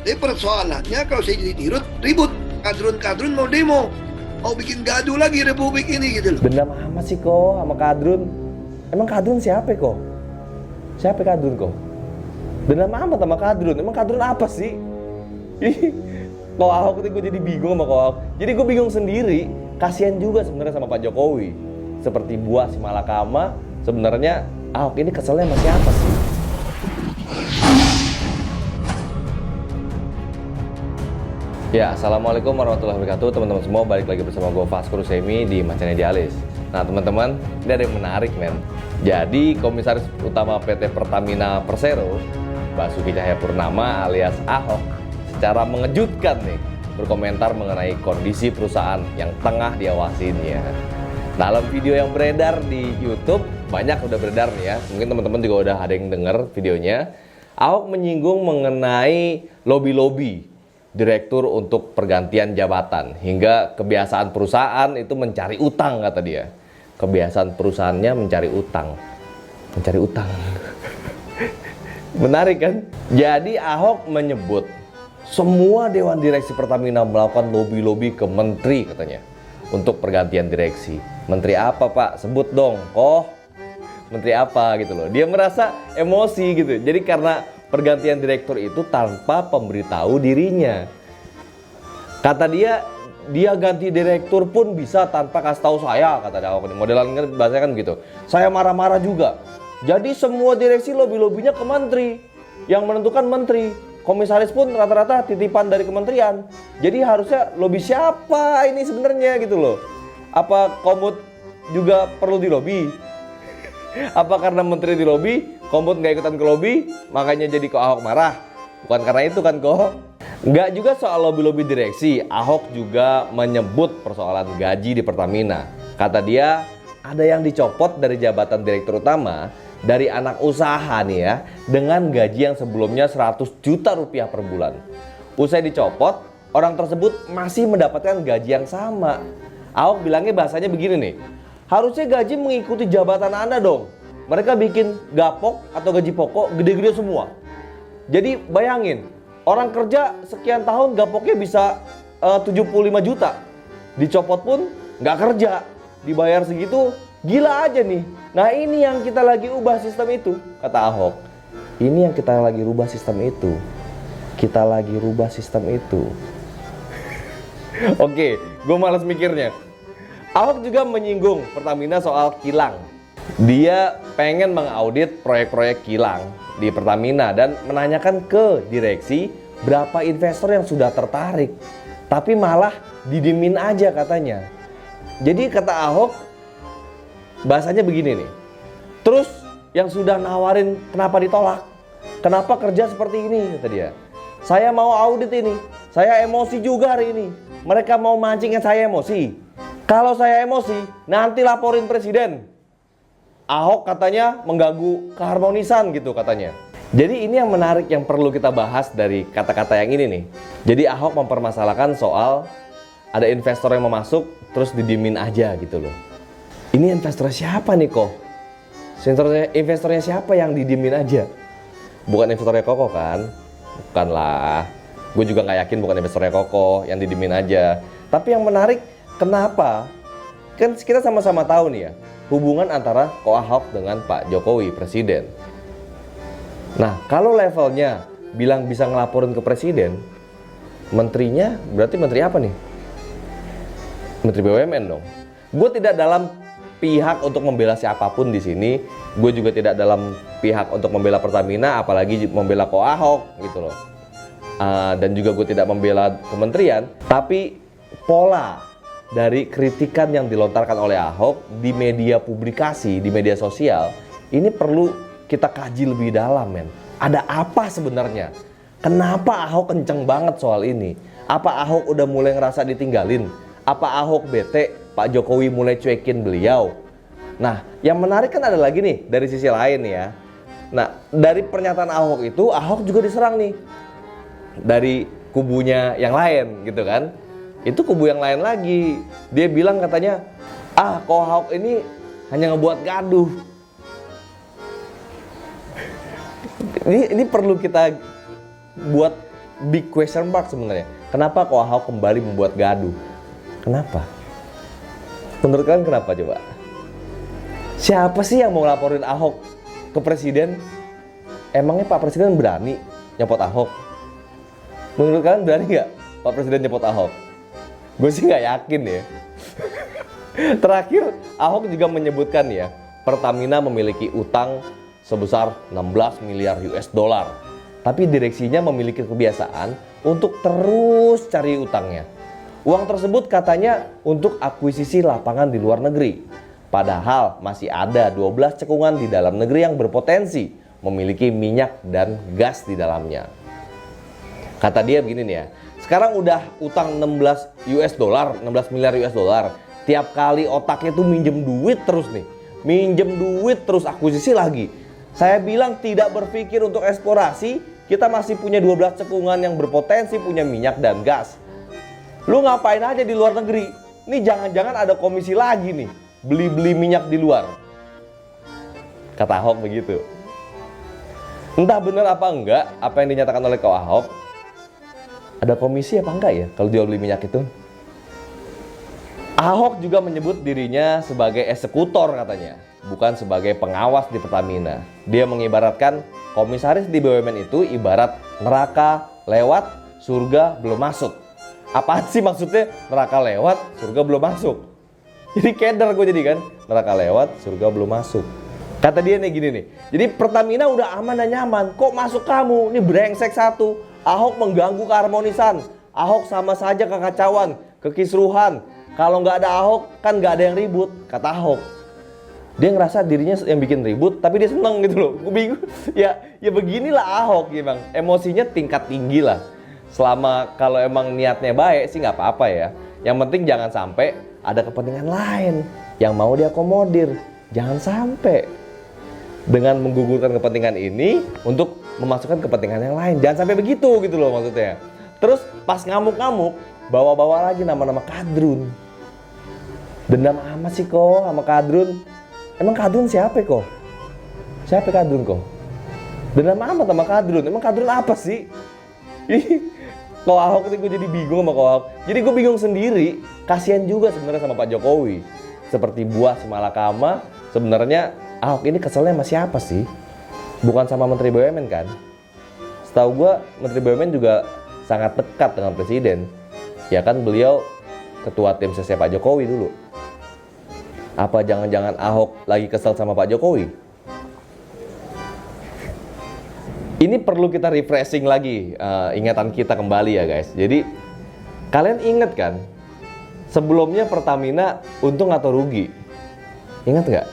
Tapi persoalannya kalau saya jadi dirut, ribut. Kadrun-kadrun mau demo. Mau bikin gaduh lagi republik ini gitu loh. Dendam amat sih kok sama Kadrun. Emang Kadrun siapa kok? Siapa Kadrun kok? Dendam amat sama Kadrun. Emang Kadrun apa sih? Kok Ahok itu gue jadi bingung sama kok Ahok. Jadi gue bingung sendiri. Kasian juga sebenarnya sama Pak Jokowi. Seperti buah si malakama, sebenarnya Ahok ini keselnya sama siapa sih? Ya, assalamualaikum warahmatullahi wabarakatuh. Teman-teman semua, balik lagi bersama gue Vasco Rusemi di Macan Idealis. Nah teman-teman, ini ada yang menarik men. Jadi Komisaris Utama PT Pertamina Persero, Basuki Cahayapurnama alias Ahok, secara mengejutkan nih berkomentar mengenai kondisi perusahaan yang tengah diawasinya. Dalam video yang beredar di YouTube, banyak udah beredar nih ya. Mungkin teman-teman juga udah ada yang denger videonya. Ahok menyinggung mengenai lobby-lobby direktur untuk pergantian jabatan, hingga kebiasaan perusahaan itu mencari utang, kata dia. Kebiasaan perusahaannya mencari utang. Mencari utang. Menarik kan? Jadi Ahok menyebut semua dewan direksi Pertamina melakukan lobby-lobby ke menteri katanya untuk pergantian direksi. Menteri apa Pak? Sebut dong. Kok menteri apa gitu loh. Dia merasa emosi gitu. Jadi karena pergantian direktur itu tanpa pemberitahu dirinya. Kata dia ganti direktur pun bisa tanpa kasih tahu saya, kata dia. Modelan kan bahasanya kan gitu. Saya marah-marah juga. Jadi semua direksi lobby-lobbynya ke menteri. Yang menentukan menteri. Komisaris pun rata-rata titipan dari kementerian. Jadi harusnya lobby siapa ini sebenarnya gitu loh. Apa Komut juga perlu dilobi? Apa karena menteri di lobi, Komut nggak ikutan ke lobi, makanya jadi kok Ahok marah? Bukan karena itu kan kok? Nggak juga soal lobby-lobby direksi, Ahok juga menyebut persoalan gaji di Pertamina. Kata dia, ada yang dicopot dari jabatan direktur utama dari anak usaha nih ya, dengan gaji yang sebelumnya 100 juta rupiah per bulan. Usai dicopot, orang tersebut masih mendapatkan gaji yang sama. Ahok bilangnya bahasanya begini nih, harusnya gaji mengikuti jabatan Anda dong. Mereka bikin gapok atau gaji pokok gede-gede semua. Jadi bayangin, orang kerja sekian tahun gapoknya bisa 75 juta. Dicopot pun nggak kerja, dibayar segitu, gila aja nih. Nah ini yang kita lagi ubah sistem itu, kata Ahok. Ini yang kita lagi rubah sistem itu. Kita lagi rubah sistem itu. Oke, gue malas mikirnya. Ahok juga menyinggung Pertamina soal kilang. Dia pengen mengaudit proyek-proyek kilang di Pertamina dan menanyakan ke direksi berapa investor yang sudah tertarik. Tapi malah didimin aja katanya. Jadi kata Ahok, bahasanya begini nih. Terus yang sudah nawarin kenapa ditolak? Kenapa kerja seperti ini? Kata dia. Saya mau audit ini. Saya emosi juga hari ini. Mereka mau mancingin saya emosi. Kalau saya emosi, nanti laporin presiden. Ahok katanya mengganggu keharmonisan gitu katanya. Jadi ini yang menarik yang perlu kita bahas dari kata-kata yang ini nih. Jadi Ahok mempermasalahkan soal ada investor yang mau masuk terus didimin aja gitu loh. Ini investor siapa nih kok? Investornya siapa yang didimin aja? Bukan investornya Koko kan? Bukan lah. Gue juga nggak yakin bukan investornya Koko yang didimin aja. Tapi yang menarik, kenapa? Kan kita sama-sama tahu nih ya, hubungan antara Ko Ahok dengan Pak Jokowi, Presiden. Nah, kalau levelnya bilang bisa ngelaporin ke Presiden, menterinya berarti menteri apa nih? Menteri BUMN dong. Gue tidak dalam pihak untuk membela siapapun di sini. Gue juga tidak dalam pihak untuk membela Pertamina, apalagi membela Ko Ahok gitu loh. Dan juga gue tidak membela kementerian, tapi pola dari kritikan yang dilontarkan oleh Ahok di media publikasi, di media sosial, ini perlu kita kaji lebih dalam men. Ada apa sebenarnya? Kenapa Ahok kenceng banget soal ini? Apa Ahok udah mulai ngerasa ditinggalin? Apa Ahok bete Pak Jokowi mulai cuekin beliau? Nah, yang menarik kan ada lagi nih dari sisi lain ya. Nah, dari pernyataan Ahok itu, Ahok juga diserang nih dari kubunya yang lain gitu kan. Itu kubu yang lain lagi. Dia bilang katanya, Ko Ahok ini hanya ngebuat gaduh. Ini perlu kita buat big question mark sebenarnya. Kenapa kok Ahok kembali membuat gaduh? Kenapa? Menurut kalian kenapa coba? Siapa sih yang mau laporin Ahok ke presiden? Emangnya Pak Presiden berani nyopot Ahok? Menurut kalian berani nggak Pak Presiden nyopot Ahok? Gue sih nggak yakin ya. Terakhir, Ahok juga menyebutkan ya, Pertamina memiliki utang sebesar 16 miliar US dollar. Tapi direksinya memiliki kebiasaan untuk terus cari utangnya. Uang tersebut katanya untuk akuisisi lapangan di luar negeri. Padahal masih ada 12 cekungan di dalam negeri yang berpotensi memiliki minyak dan gas di dalamnya. Kata dia begini nih ya, sekarang udah utang 16 miliar US dollar. Tiap kali otaknya tuh minjem duit terus nih. Minjem duit terus akuisisi lagi. Saya bilang tidak berpikir untuk eksplorasi, kita masih punya 12 cekungan yang berpotensi punya minyak dan gas. Lu ngapain aja di luar negeri? Ini jangan-jangan ada komisi lagi nih, beli-beli minyak di luar. Kata Ahok begitu. Entah benar apa enggak apa yang dinyatakan oleh Kau Ahok. Ada komisi apa enggak ya kalau jual beli minyak itu? Ahok juga menyebut dirinya sebagai eksekutor katanya, bukan sebagai pengawas di Pertamina. Dia mengibaratkan komisaris di BUMN itu ibarat neraka lewat, surga belum masuk. Apaan sih maksudnya neraka lewat, surga belum masuk? Jadi keder gue jadi kan, neraka lewat, surga belum masuk. Kata dia nih gini nih, jadi Pertamina udah aman dan nyaman, kok masuk kamu? Ini brengsek satu, Ahok mengganggu keharmonisan, Ahok sama saja kekacauan, kekisruhan. Kalau nggak ada Ahok kan nggak ada yang ribut, kata Ahok. Dia ngerasa dirinya yang bikin ribut, tapi dia seneng gitu loh. Gue bingung, ya beginilah Ahok ya bang, emosinya tingkat tinggi lah. Selama kalau emang niatnya baik sih nggak apa-apa ya. Yang penting jangan sampai ada kepentingan lain yang mau diakomodir. Jangan sampai dengan menggugurkan kepentingan ini untuk memasukkan kepentingan yang lain. Jangan sampai begitu gitu loh maksudnya. Terus pas ngamuk-ngamuk, bawa-bawa lagi nama-nama kadrun. Dendam amat sih kok sama kadrun. Emang kadrun siapa kok? Siapa kadrun kok? Dendam amat sama kadrun. Emang kadrun apa sih? Kok Ahok itu gue jadi bingung sama Ahok. Jadi gue bingung sendiri. Kasian juga sebenarnya sama Pak Jokowi. Seperti buah semalakama. Sebenarnya Ahok ini keselnya sama siapa sih? Bukan sama Menteri BUMN kan? Setahu gue Menteri BUMN juga sangat dekat dengan Presiden. Ya kan beliau ketua tim ses Pak Jokowi dulu. Apa jangan-jangan Ahok lagi kesel sama Pak Jokowi? Ini perlu kita refreshing lagi ingatan kita kembali ya guys. Jadi kalian ingat kan sebelumnya Pertamina untung atau rugi? Ingat nggak?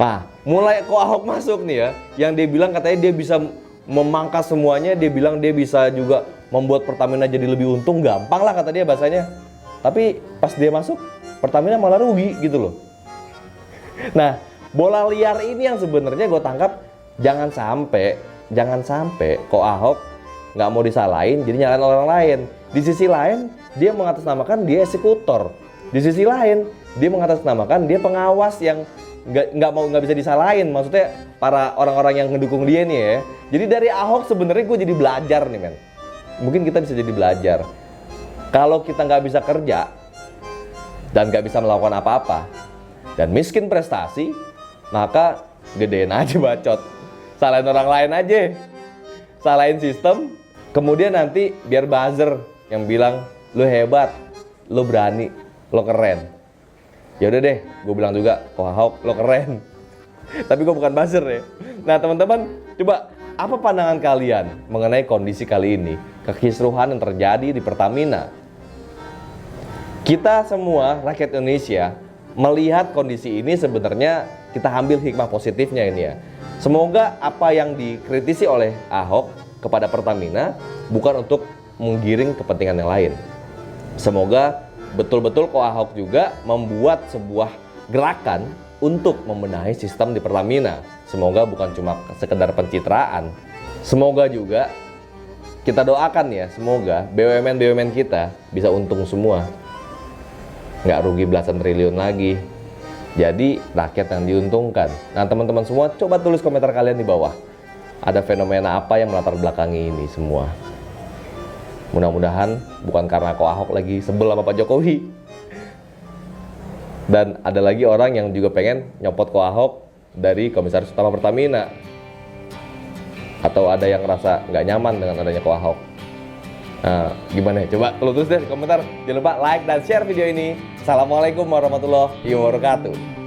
Nah, mulai kok Ahok masuk nih ya, yang dia bilang katanya dia bisa memangkas semuanya, dia bilang dia bisa juga membuat Pertamina jadi lebih untung, gampang lah kata dia bahasanya. Tapi pas dia masuk, Pertamina malah rugi gitu loh. Nah, bola liar ini yang sebenarnya gue tangkap jangan sampai kok Ahok nggak mau disalahin jadi nyalain orang lain. Di sisi lain dia mengatasnamakan dia eksekutor. Di sisi lain dia mengatasnamakan dia pengawas yang nggak bisa disalahin. Maksudnya para orang-orang yang ngedukung dia nih ya. Jadi dari Ahok sebenarnya gue jadi belajar nih men. Mungkin kita bisa jadi belajar. Kalau kita nggak bisa kerja dan nggak bisa melakukan apa-apa dan miskin prestasi, maka gedein aja bacot. Salahin orang lain aja, salahin sistem, kemudian nanti biar buzzer yang bilang lu hebat, lu berani, lu keren. Ya udah deh, gue bilang juga, kok Ahok lo keren. Tapi gue bukan buzzer ya. Nah teman-teman, coba apa pandangan kalian mengenai kondisi kali ini, kekisruhan yang terjadi di Pertamina? Kita semua rakyat Indonesia melihat kondisi ini sebenarnya kita ambil hikmah positifnya ini ya. Semoga apa yang dikritisi oleh Ahok kepada Pertamina bukan untuk menggiring kepentingan yang lain. Semoga betul-betul kok Ahok juga membuat sebuah gerakan untuk membenahi sistem di Pertamina. Semoga bukan cuma sekedar pencitraan. Semoga juga kita doakan ya, semoga BUMN kita bisa untung semua. Nggak rugi belasan triliun lagi. Jadi rakyat yang diuntungkan. Nah teman-teman semua coba tulis komentar kalian di bawah. Ada fenomena apa yang melatar belakangi ini semua. Mudah-mudahan bukan karena Ko Ahok lagi sebel sama Pak Jokowi. Dan ada lagi orang yang juga pengen nyopot Ko Ahok dari Komisaris Utama Pertamina. Atau ada yang ngerasa nggak nyaman dengan adanya Ko Ahok. Nah, gimana ya? Coba tulis deh di komentar. Jangan lupa like dan share video ini. Assalamualaikum warahmatullahi wabarakatuh.